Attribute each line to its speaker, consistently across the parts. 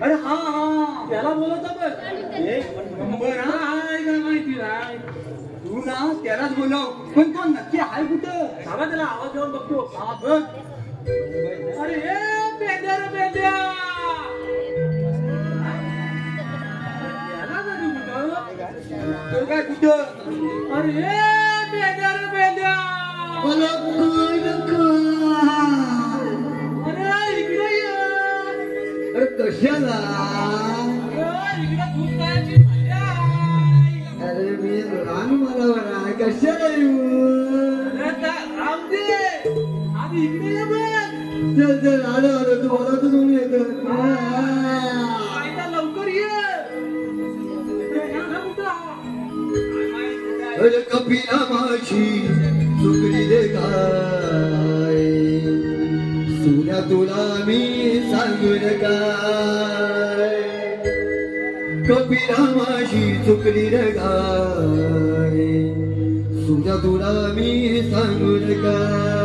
Speaker 1: अरे हा हा त्याला बोलवतो तू ना त्यालाच बोलव पण तो नक्की आहे कुठं थांबा त्याला आवाज देऊन बघतो हा बघ अरे पेंद्या रे पेंद्या तो काय कुठं अरे पेंद्या रे पेंद्या अरे इकडे ये अरे कशाला अरे मी राम मला बरा कशाला येऊ आधी इकडे ये बघ चल चल आलो आलो तू मला तर दोन येत लवकर ये अरे कपिला माझी चुकली दे काय तुला तुला मी सांगून काय कपिला माझी चुकली रे काय तुझ्या तुला मी सांगून काय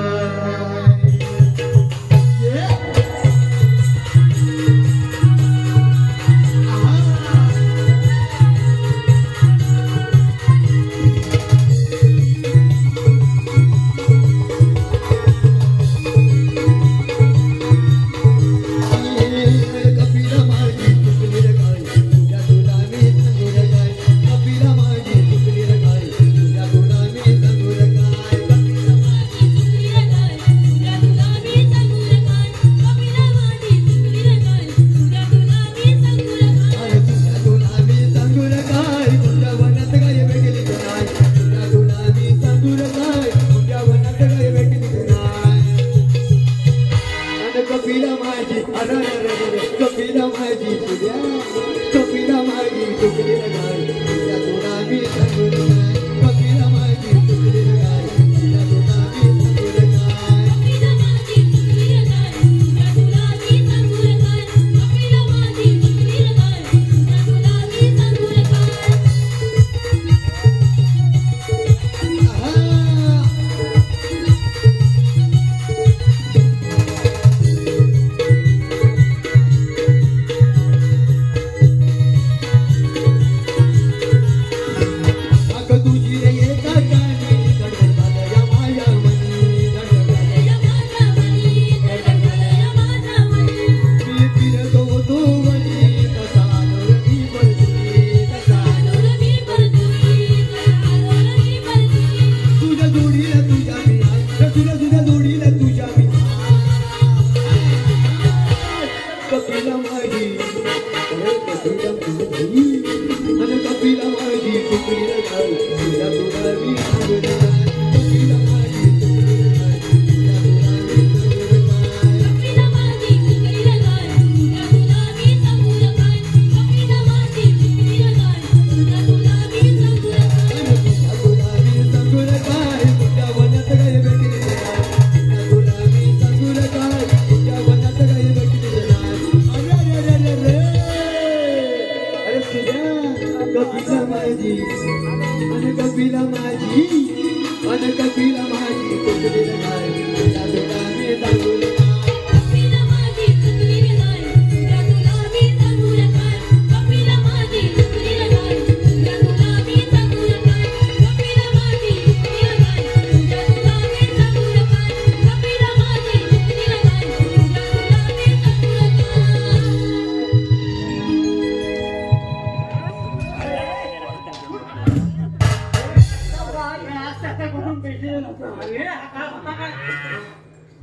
Speaker 1: अरे काय होता काय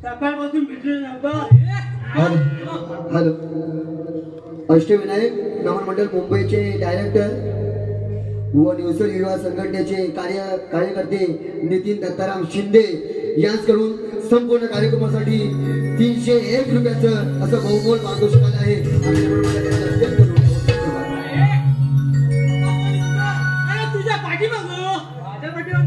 Speaker 1: सकाळपासून भेटले नव्हतं.
Speaker 2: हॅलो, अष्टविनायक नमन मंडळ मुंबईचे डायरेक्टर व निवसर युवा संघटनेचे कार्यकर्ते नितीन दत्ताराम शिंदे यांच्याकडून संपूर्ण कार्यक्रमासाठी 301 रुपयाचं असं बहुमोल पारितोषिक आलं आहे.
Speaker 1: तुझ्या पाठीमाग माझ्या पाठीमाग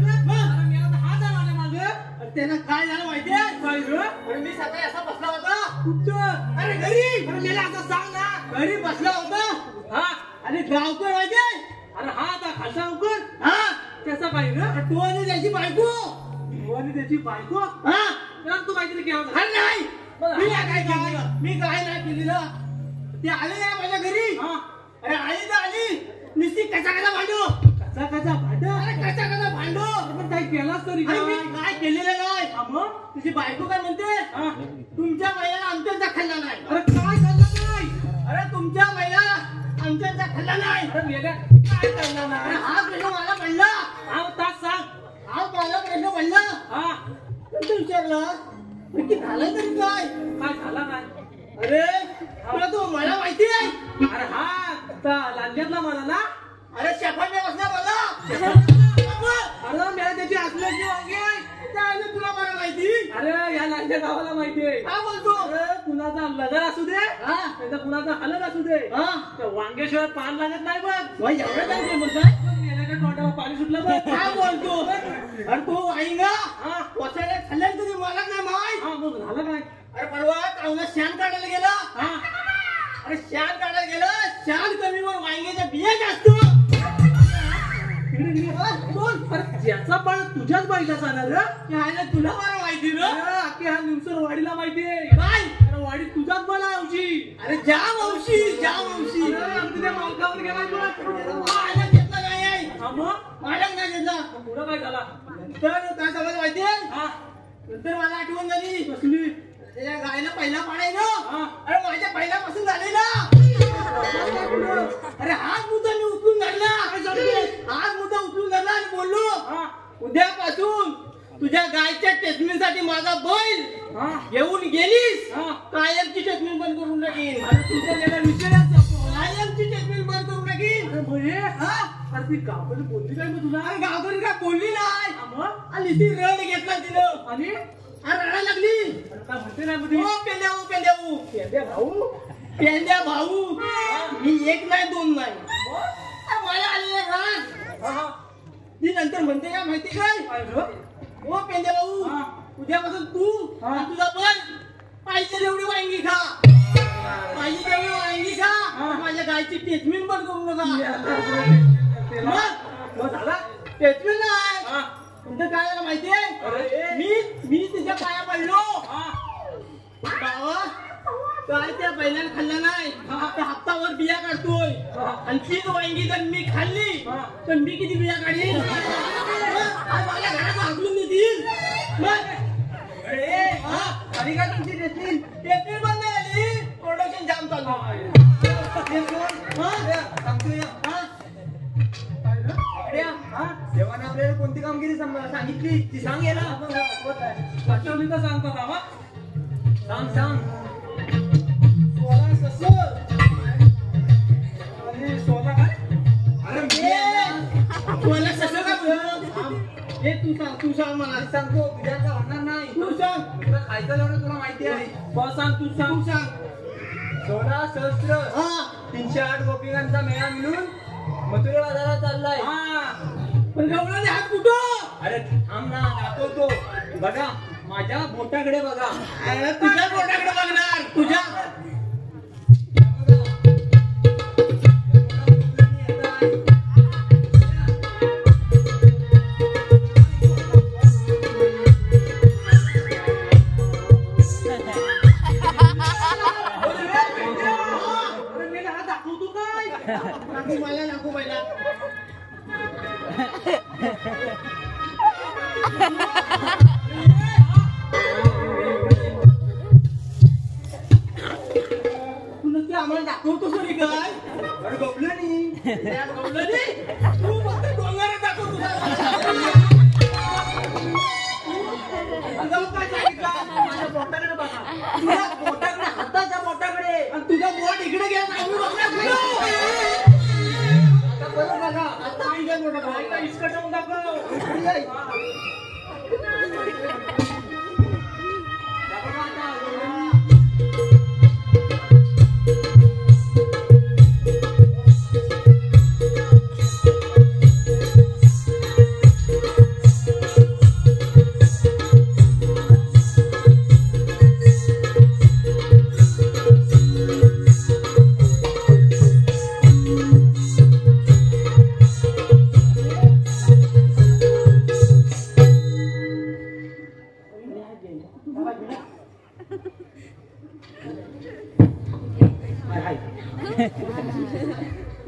Speaker 1: त्यांना काय झालं माहितीये काय ग? अरे मी सकाळी असा बसला होता. कुठं? अरे घरी. अरे मला असं सांग ना. घरी बसला होता. हा आणि गावकर माहितीये. अरे हा आता खालचा गावकर. हा त्याचा काय ग? तो आणि त्याची बायको. तो आणि त्याची बायको. हा तर तू माहिती की अरे नाही मी काय नाही केलेलं. ते आले ना माझ्या घरी. हा अरे आली तर आली नुसती कसा भांडू. कसा भांडू. अरे कसा भांडू. पण काय केलास तरी काय केलेलं नाही. मग तुझी बायको काय म्हणते तुमच्या महिन्याला आमच्याचा खाल्ला नाही. अरे काय खाल्ला नाही. अरे तुमच्या महिन्याला आमच्याचा खाल्ला नाही. काय खाल्ला नाही. हा प्रश्न मला पडला. हा तास सांग. हा मला प्रश्न पडला. हा तू विचारलं की झालं तरी काय झाला काय. अरे तुला तो मला माहिती आहे. अरे हा लांज्यातला मला ना. अरे शेफांनी बसला मला. अरे मला त्याची असल्याची वांगी तुला मला माहिती. अरे या लांजा गावाला माहिती आहे. काय बोलतो. अरे कुणाचा लदर असू दे त्याचा कुणाचा हलत असू दे वांग्याशिवाय पान लागत नाही बघ. एवढं काय बोलताय. तोंडावर पाणी सुटलं बघ. काय बोलतो. अरे तो वाईंगा वसाड्यात खाल्ल्या तरी मला नाही माहित. मग झालं काय. अरे परवा कावला शान काढायला गेला. अरे शान काढायला गेलं. शान कमी वर वांग्याच्या बिया जास्त. ज्याचा पण तुझ्याच बाईला जाणार तुला मला माहिती ना. हा निमसर वाडीला माहिती आहे. काय अरे वाडी तुझ्याच मला मावशी. अरे ज्या मावशी तुझ्या मालकावर गेला घेतला काय आहे. मालक नाही घेतला. पुढं काय झाला तर काय सगळं माहिती आहे. नंतर मला आठवण झाली कसली. त्याच्या गायला पहिला पाडाय ना. अरे माझ्या पहिल्यापासून झालेला. अरे हाच मुद्दा मी उचलून धरला. हाच मुद्दा उचलून धरला आणि बोललो उद्यापासून तुझ्या गायच्या टेस्टमेंट साठी माझा बैल घेऊन गेलीस कायमची टेस्टमेंट बंद करून टाकीन. कायमची टेस्टमेंट बंद करून टाकीन. ती गावकरी बोलली काय मग तुला. अरे गावकरी काय बोलली नाही. आणि ती रड घेतला तिनं आणि रडायला लागली. काय म्हणते नाही पेंद्या भाऊ मी एक नाही दोन नाही मला आलेले राग. ती नंतर म्हणते काय माहिती काय. हो पेंद्या भाऊ उद्यापासून तू तुझा पण पाहिजे तेवढी वांगी खा. पाहिजे तेवढी वांगी खा. माझ्या गायची टेचमेंट पण करू नका. मग झाला टेचमेंट नाही. तुमचं काय झालं माहितीये. मी तिच्या पाया पडलो. बाबा काय त्या बैलाला खाल्ला नाही. हप्तावर बिया काढतोय आणि तीच वांगी जर मी खाल्ली तर मी किती बिया काढीन. माझ्या घरात हाकलून देतील. आणि काय तुमची टेस्टिंग बंद झाली. प्रोडक्शन जाम चालू. देवाने आपल्याला कोणती कामगिरी सांगितली ती सांग. याला सांगतो का. सांग 16 ससर आणि 16 काय. अरे 16 ससर काय हे तू सांग मला. सांगतो तुझ्या काय होणार नाही. तू सांग तुला खायचं एवढं तुला माहिती आहे. बस सांग तू सांग. 16 सहस्त्र 308 गोपिकांचा मेळा मिळून मथुरा बाजारात चाललाय. पण गवळाने हात कुठं. अरे थांब ना दाखवतो. बघा माझ्या बोटाकडे बघा. अरे तुझ्या बोटाकडे बघणार. तुझ्या दाखवतो काय. मला नको पहिला. आम्हाला दाखवतो सरी काय. अरे गपलं नाही. तू फक्त डोंगरात दाखव. तुला आणि तुझा बोट इकडे घ्या नावी बघा आता बरं बघा आता आई काय मोठा भाई का इस्कटवून दाखव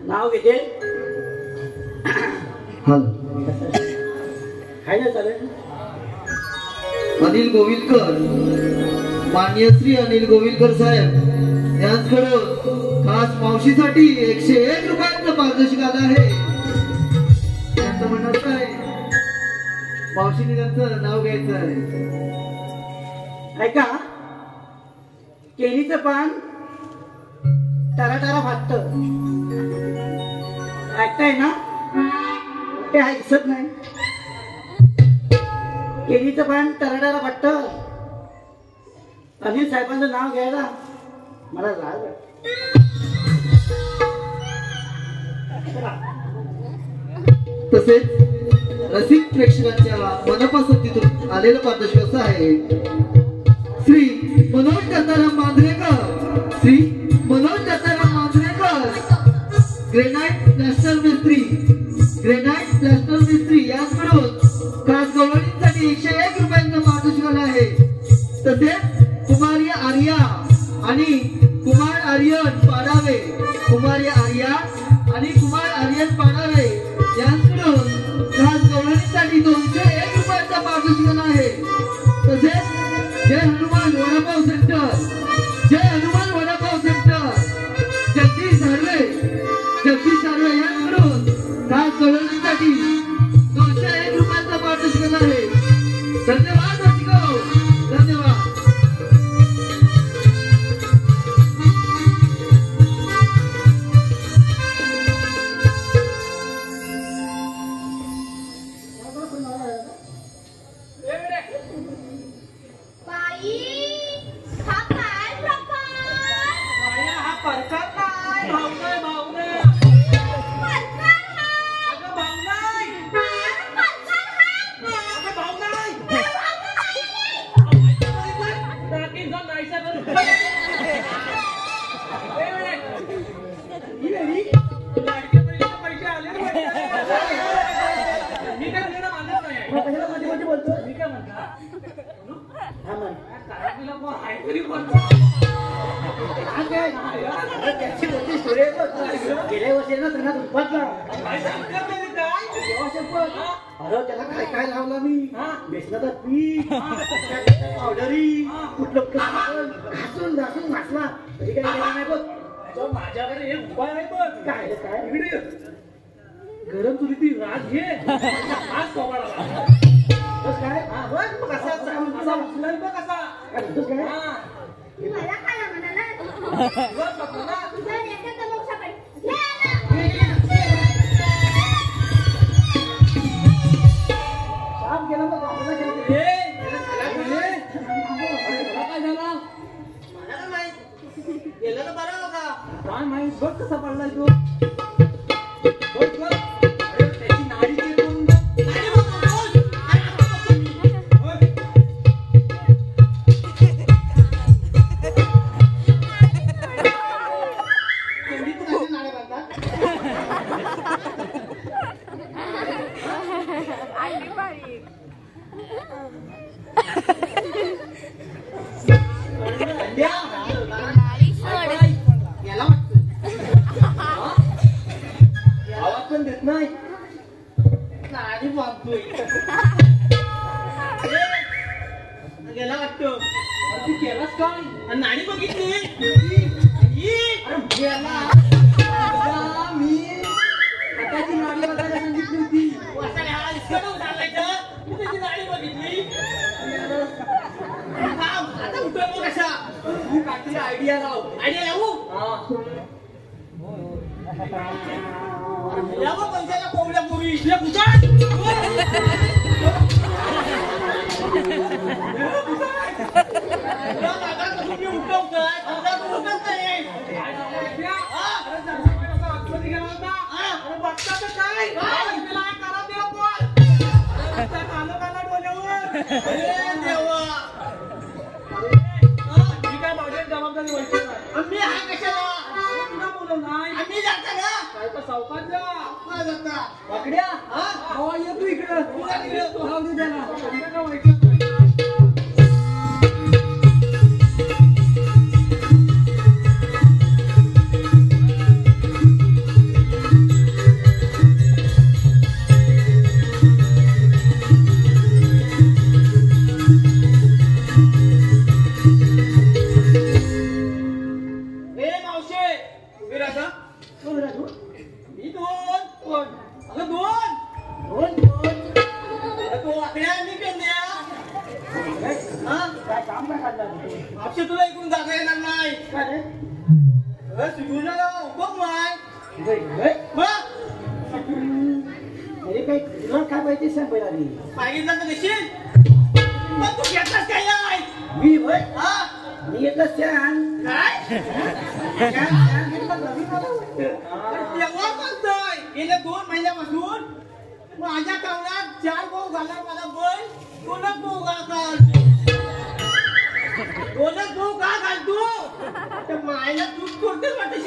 Speaker 1: नाव घेते काय चालेल
Speaker 2: अनिल गोविलकर माननीय श्री अनिल गोविलकर साहेब यांच्याकडून खास मावशीसाठी 101 रुपयांचं पारितोषिक आलं आहे. त्यांचं म्हणणं असं आहे मावशीने त्यांचं नाव घ्यायचं आहे.
Speaker 1: ऐका केळीचं पान टराटरा फाटत ऐकताय ना ते ऐकत नाही. केळीचं पान टराटरा फाटत अनिल साहेबांचं नाव घ्यायला मला राग
Speaker 2: तसेच रसिक प्रेक्षकांच्या मनपसंतीतून आलेलं पारितोषिक असं आहे. श्री मनोज दत्ताराम मांजरेकर श्री मनोज दत्ताराम मांजरेकर ग्रेनाइट प्लास्टर मिस्त्री यांकडून खास गवळणीसाठी 101 रुपयांचं पारितोषिक आलं आहे. तसेच कुमारी आर्या आणि कुमार आर्यन पाडावे यांकडून खास गवळणीसाठी 201 रुपयांचा पारितोषिक आलं आहे. तसेच जय हनुमान वडापाव सेंटर जगदीश सार्वे यांकडून खास गवळणीसाठी 201 रुपयांचा पारितोषिक आलं आहे. धन्यवाद रसिको, धन्यवाद.
Speaker 1: गेल्या वर्षी ना त्यांना दुपारला अरे त्याला काय काय लावला मी बेसनाचा पीठ पावडरी कुठलं घासून घासला तरी काय केलं नाही बघ. माझ्याकडे एक उपाय आहे बघ. काय काय इकडे गरम तुरी ती रात घे आज कवाडाला बस काय बघ कसा उचलाय बघ कसा काय
Speaker 3: मला काय म्हणाला तुझा नेत्याचा मोक्षा पाहिजे
Speaker 1: काम केलं मग आपल्याला केलं काय झाला मला माहित गेलं तर बरं होता काय माहित बघ कसा पडलाय तो त्याची नाडी चिरून नाही नाडी बांधतोय गेला वाटतो तू केलास काय नाडी बघितली मी हाताची नाडी बघायला सांगितली होती तू त्याची नाडी बघितली आता उठव कशा तू काहीतरी आयडिया लाव या बघ पंचायला कोवल्या पोरी इथल्या कुठं तुला इकडून जाता येणार नाही
Speaker 2: काय माहिती सांग पहिला
Speaker 1: मागितलं तर देशील मग तू घेतलास काय नाही
Speaker 2: मी होय
Speaker 1: हा
Speaker 2: मी येतच छान
Speaker 1: काय तेव्हा म्हणतोय गेल्या 2 महिन्यापासून माझ्या कावण्यात 4 भाऊ घालणार मला बैल 2 भाऊ घाल 2 भाऊ का घाल तू त्या मायला दूध सोडतेस वाटते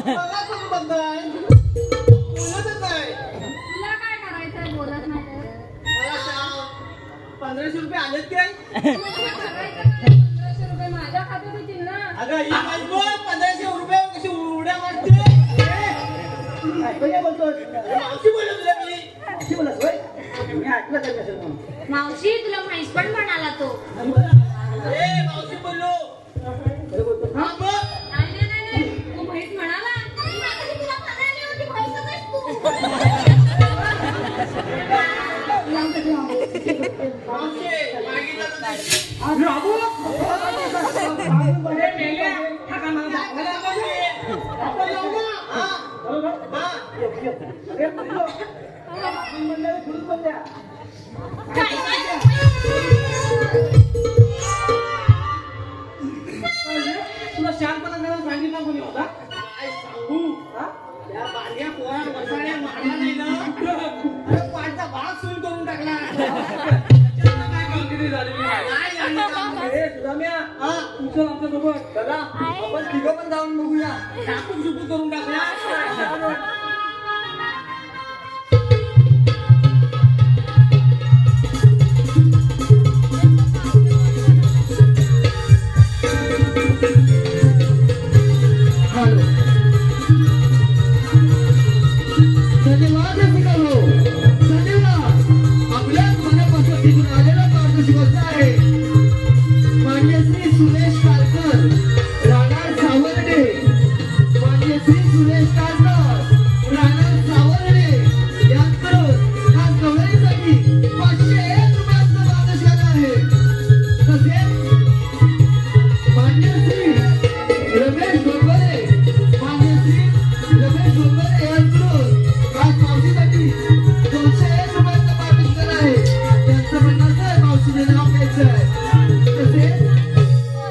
Speaker 1: मला कोण बंदाय बोलतच नाही
Speaker 3: तुला काय करायचंय बोलत नाही
Speaker 1: मला सांग 1500 रुपये आलेत काय
Speaker 3: ₹1500 माझ्या खात्यात येतील ना
Speaker 1: अगं ही बायको 1500 रुपये कशी उड्या मारते
Speaker 2: बोलतो
Speaker 1: मावशी बोलत तुला मी
Speaker 2: बोलत होय मी ऐकलं काय कसं म्हणून
Speaker 3: मावशी तुला म्हैस पण म्हणाला तो
Speaker 1: ए मावशी बोललो हा मग
Speaker 3: नाही तू म्हैस म्हणाला तुला म्हणाली होती म्हैसच आहेस तू
Speaker 1: मावशी मागितलं तर नाही.
Speaker 2: तुला शांतपणा करायला सांगितलं कोणी होता
Speaker 1: काय सांगू त्या बांड्या पोरा वसाड्या मारला नाही ना अरे पाठचा भाग सुरू करून टाकला
Speaker 2: काय कामगिरी झाली
Speaker 1: काय झालं काम? हा
Speaker 2: तुमचं आमच्यासोबत
Speaker 1: चला आपण तिघं पण जाऊन बघूया टाकून सुकून करून टाकूया
Speaker 2: धन्यवाद मित्रांनो धन्यवाद आपल्या मनापासून तिथून आलेला माणूस गोष्ट आहे मान्य श्री सुरेश कारकर राणा सावर्डे मान्य श्री सुरेश कारकर राणा सावर्डे यांकडून हा गवळीसाठी 501 रुपयांचा माणूस झाला आहे तसेच मान्य श्री रमेश गोगरे मान्य श्री रमेश गोगरे यांकडून आज मावशीसाठी 201 रुपयांचा माणूस झाला आहे त्यांचं म्हणणं आहे मावशीने नाव घ्यायचं आहे तसेच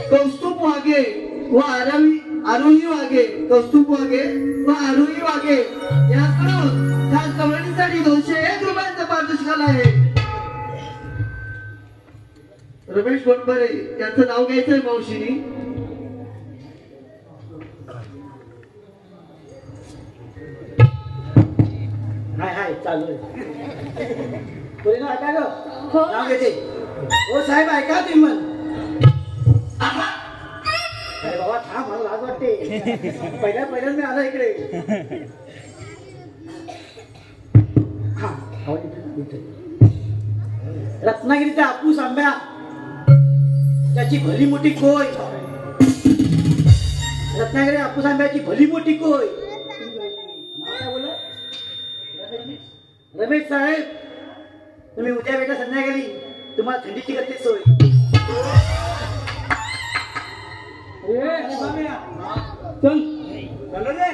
Speaker 2: कौस्तुभ वाघे व आरोही वाघे कौस्तुभ वाघे व आरोही वाघे यांकडून ह्या कवळीसाठी 201 रुपयांचा माणूस झाला आहे रमेश गोंडबरे यांचं नाव घ्यायचंय मावशीनी हाय चालू आहे कोणी ना ऐका ग नाव घेते हो साहेब ऐका तुम्ही म्हण अरे बाबा थांब मला लाज वाटते पहिल्या मी आला इकडे हा रत्नागिरीचा हापूस आंब्या त्याची भली मोठी कोय रत्नागिरी हापूस आंब्याची भली मोठी कोय काय बोल रमेश साहेब तुम्ही उद्या बेटा संध्याकाळी तुम्हाला थंडीची करते सोय.
Speaker 1: चल चल रे.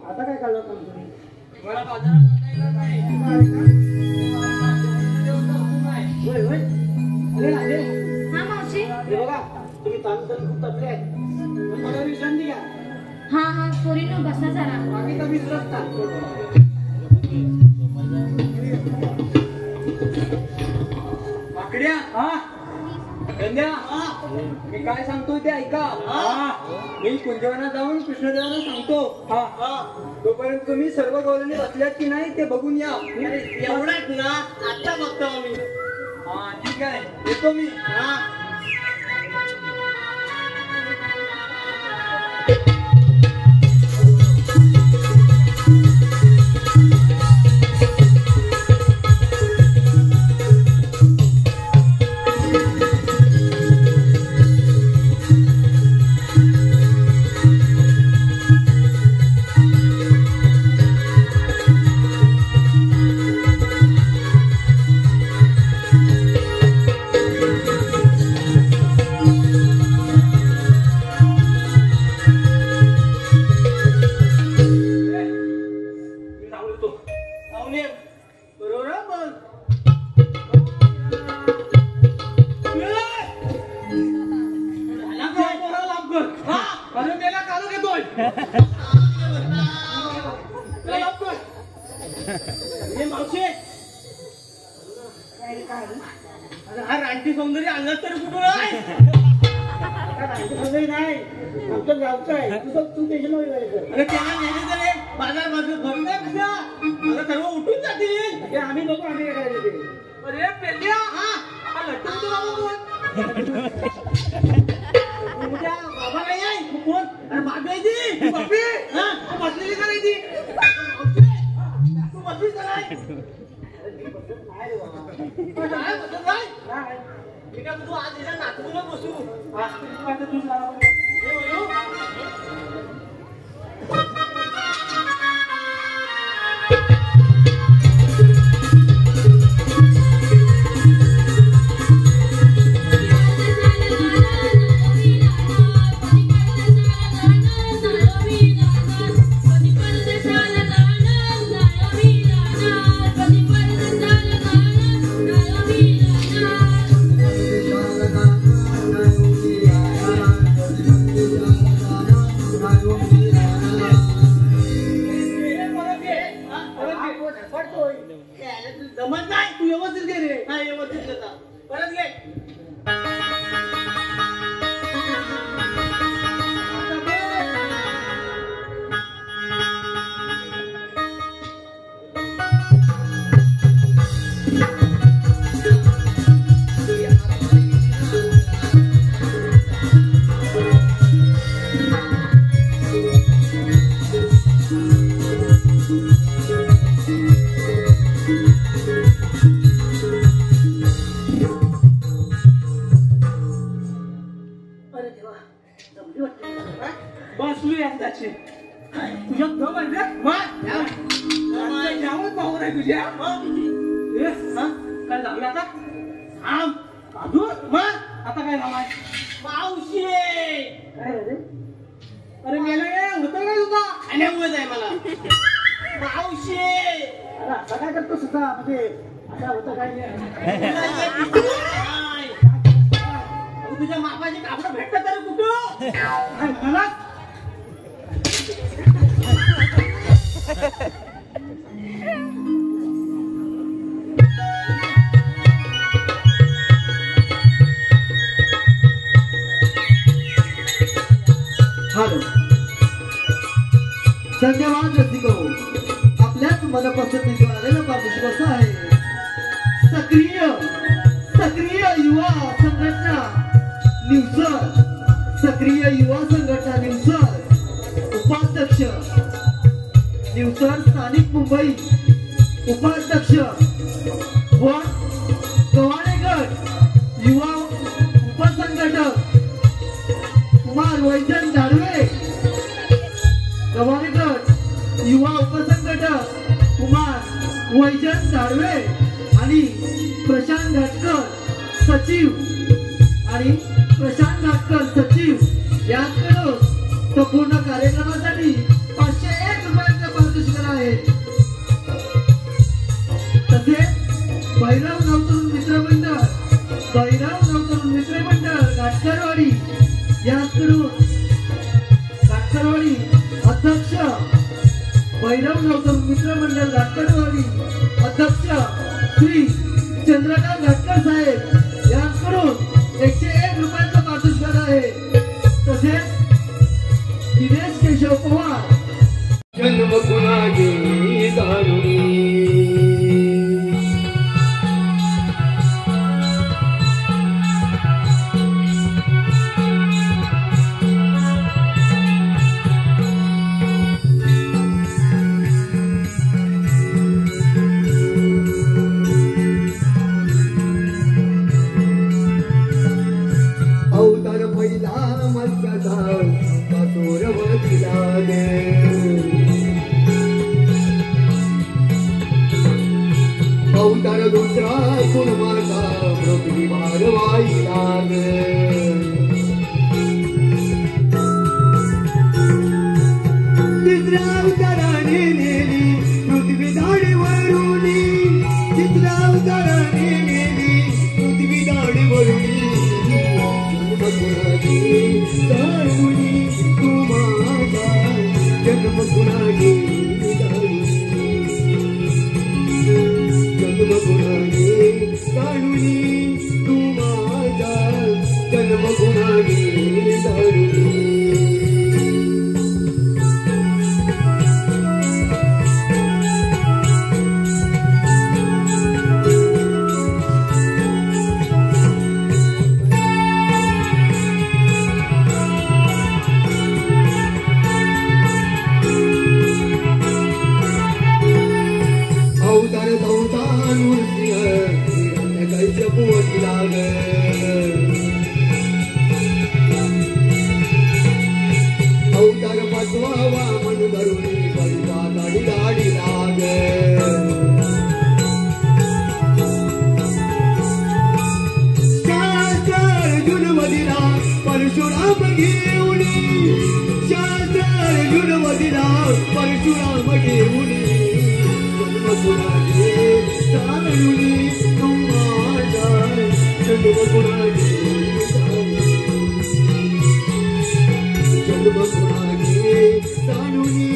Speaker 2: आता काय काढलं काम तुम्ही?
Speaker 1: मला बाजारात जायला नाही.
Speaker 2: होय होय. अरे राजे,
Speaker 3: हा मावशी.
Speaker 2: हे बघा तुम्ही तांदूळ खूप तपले आहेत. मला विश्रांती घ्या.
Speaker 3: हा हा पोरीनो बसा जरा.
Speaker 2: बाकी तर विसरत का?
Speaker 1: माकड्या हा गंध्या हा मी काय सांगतोय ते ऐका. मी कुंजवनात जाऊन कृष्णदेवाला सांगतो. तोपर्यंत तुम्ही सर्व गौरवणी बसल्यात की नाही ते बघून या.
Speaker 2: एवढाच ना आता बघतो आम्ही.
Speaker 1: हा ठीक आहे येतो मी. रानटी सौंदर्य अंगात तरी कुठून आहे?
Speaker 2: नाही आमचं गावचं आहे. तू टेन्शन नको करायचं.
Speaker 1: अरे त्याला नेहमी तरी बाजार भरतोय कसा? मला सर्व उठून जातील.
Speaker 2: हे आम्ही बघू आम्ही काय करायचं ते.
Speaker 1: अरे पेंड्या हा लट्टू होतो बाबा कोण? तुझ्या बाबा नाही आहे तू कोण? अरे बाबी आहे ती. बाबी हा तू बसलेली करायची. तू बसलीस का नाही?
Speaker 2: नाही रे बाबा.
Speaker 1: नाही बसत नाही.
Speaker 2: नाही.
Speaker 1: मी काय तू आज याच्या नातूला बसू.
Speaker 2: आज तू आता तूच लावा.
Speaker 1: हे बोलू. जमत नाही तू व्यवस्थित घे रे. नाही व्यवस्थित घेता परत घे. बसलू एकदाची तुझ्या दम आहे जावं पाहू नाही तुझ्या. काय झालं आता? थांब अजून मग आता काय झालं? मावशी
Speaker 2: काय रे?
Speaker 1: अरे मेला होतं काय तुझा? खाण्यामुळेच आहे मला. मावशी
Speaker 2: अरे आता काय करतो सुद्धा म्हणजे आता होतं काय नाही.
Speaker 1: तुझ्या मापाचे कापड भेटत तरी कुठं? मला
Speaker 2: हॅलो धन्यवाद रसिको. आपल्याच मनपसंतीने आलेला पारितोषिक असं आहे. सक्रिय युवा संघटना निवसर. सक्रिय युवा संघटना निवसर उपाध्यक्ष निवसर स्थानिक मुंबई उपाध्यक्ष व गव्हाणेगड युवा उपसंघटक कुमार वैजन दाढवे. गव्हाणेगड युवा उपसंघटक कुमार वैजन दाढवे आणि प्रशांत घाटकर सचिव याकडून संपूर्ण कार्यक्रमासाठी 501 रुपयांचे पारितोषिक आहे. तसेच भैरव नवतरुण मित्रमंडळ घाटकरवाडी याकडून घाटकरवाडी अध्यक्ष भैरव नवतरुण मित्रमंडळ घाटकरवाडी अध्यक्ष श्री चंद्रकांत घाटकर साहेब यांकडून 101 रुपयांचा पारितोषिक आहे. तसेच दिनेश केशव पवार
Speaker 4: जन्म कुणागी दारुणी अवतार पहिला मस्कता कसोरवतीला अवतार दुसरा कुर्माचा पृथ्वी भारवाईला तिसऱ्या अवताराने नेली पृथ्वी दाढीवरुनी. तिसऱ्या अवताराने नेली पृथ्वी दाढीवरुनी. दारुणी तू माझा जन्म कुणागी जन्म कुणागी दारुणी तू माझा जन्म कुणागी दारुणी. अवतार संतान कैसे पोटी लाग अवतार पाचवा वामन धरुणी परिवा गाडी गाडी लाग शास्त्र अर्जुनवदिला परशुराम घेऊनी. शास्त्र अर्जुनवदिला परशुराम घेऊनी. कुणागी दारुणी तू माझा जन्म कुणागी जन्म कुणागी दारुणी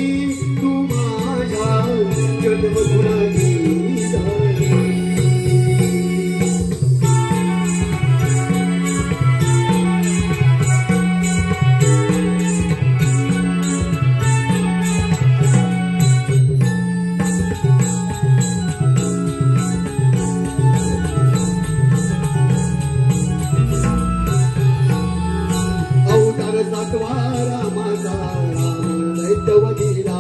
Speaker 4: तू माझा जन्म कुणागी दारुणी. सातवा रामाचा राम दैत्यवतीला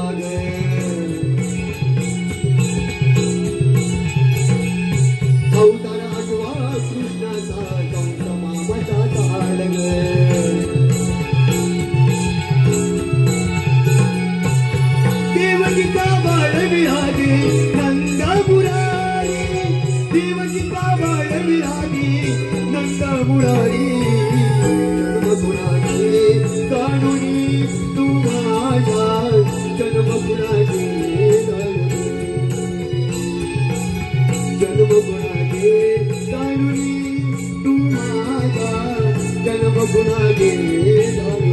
Speaker 4: अवतार आठवा कृष्णाचा कंस मामाचा ताड देवकीचा बाळ विहारी नंदा मुरारी. देवकीचा बाळ विहारी नंदा मुरारी. दारुणी तू माझा जन्म कुणागी जन्म कुणागी दारुणी तू माझा जन्म कुणागी दारुणी.